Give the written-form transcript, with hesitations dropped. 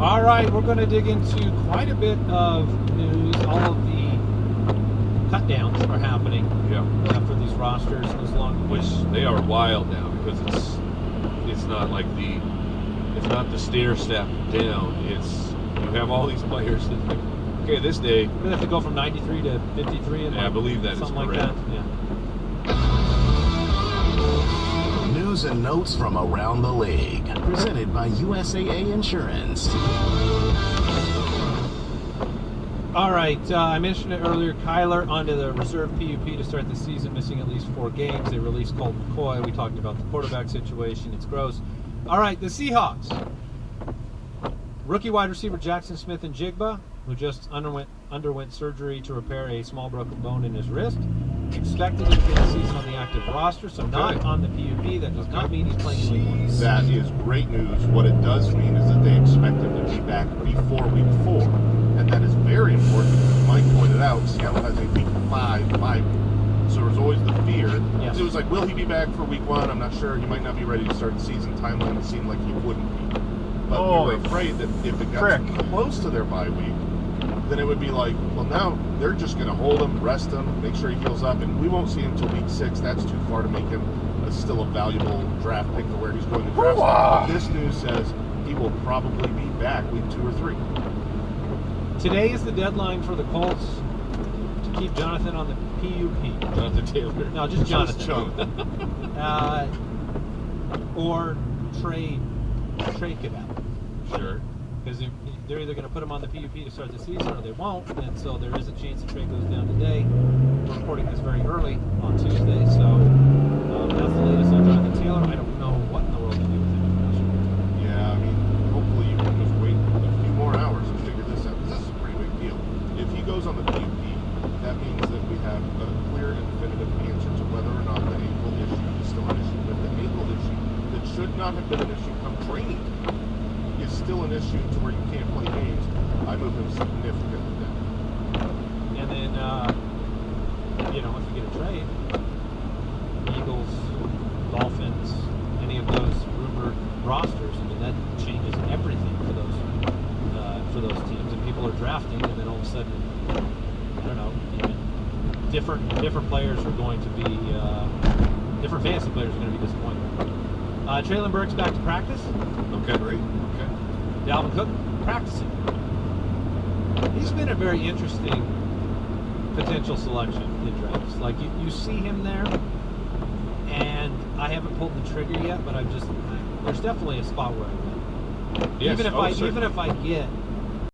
All right, we're going to dig into quite a bit of news. All of the cut downs are happening for these rosters. As long Which they are wild now because it's not like it's not the stair step down. It's you have all these players that like, okay, this day we have to go from 93 to 53, and I believe that is something correct. like that. Yeah. News and notes from around the league, presented by USAA Insurance. All right, I mentioned it earlier. Kyler onto the reserve PUP to start the season, missing at least 4 games. They released Colt McCoy. We talked about the quarterback situation. It's gross. All right, the Seahawks. Rookie wide receiver Jackson Smith-Njigba, who just underwent surgery to repair a small broken bone in his wrist, expected to begin the season on the active roster, so not on the PUP. That does not mean he's playing in week 1. That is great news. What it does mean is that they expect him to be back before week 4. And that is very important because Mike pointed out Seattle has a week 5 bye week. So there's always the fear. Yes. It was like, will he be back for week 1? I'm not sure. He might not be ready to start the season. Timeline it seemed like he wouldn't be. But we were afraid that if it got close to their bye week, then it would be like, well, now they're just going to hold him, rest him, make sure he heals up, and we won't see him until week 6. That's too far to make him still a valuable draft pick for where he's going to draft. But this news says he will probably be back week 2 or 3. Today is the deadline for the Colts to keep Jonathan on the PUP. Jonathan Taylor. No, just Jonathan. Chunk. Or trade Cadell. Sure. Because they're either going to put him on the PUP to start the season or they won't, and so there is a chance the trade goes down today. We're recording this very early on Tuesday, so that's the latest on Jonathan Taylor. I don't know what in the world to do with him. I'm not sure. Yeah, I mean, hopefully you can just wait a few more hours and figure this out, because this is a pretty big deal. If he goes on the PUP, that means that we have a clear and definitive answer to whether or not the ankle issue is still an issue. But the ankle issue that should not have been an issue come training is still an issue to where you can't play games. I move him significantly down. And then, if you get a trade, Eagles, Dolphins, any of those rumored rosters, I mean, that changes everything for those teams. And people are drafting, and then all of a sudden, I don't know, even different players are going to be, different fantasy players are going to be disappointed. Traylon Burks back to practice. Okay, great. Okay. Dalvin Cook practicing. He's been a very interesting potential selection in drafts. Like you see him there, and I haven't pulled the trigger yet, but there's definitely a spot where I will. Yes, Even if I get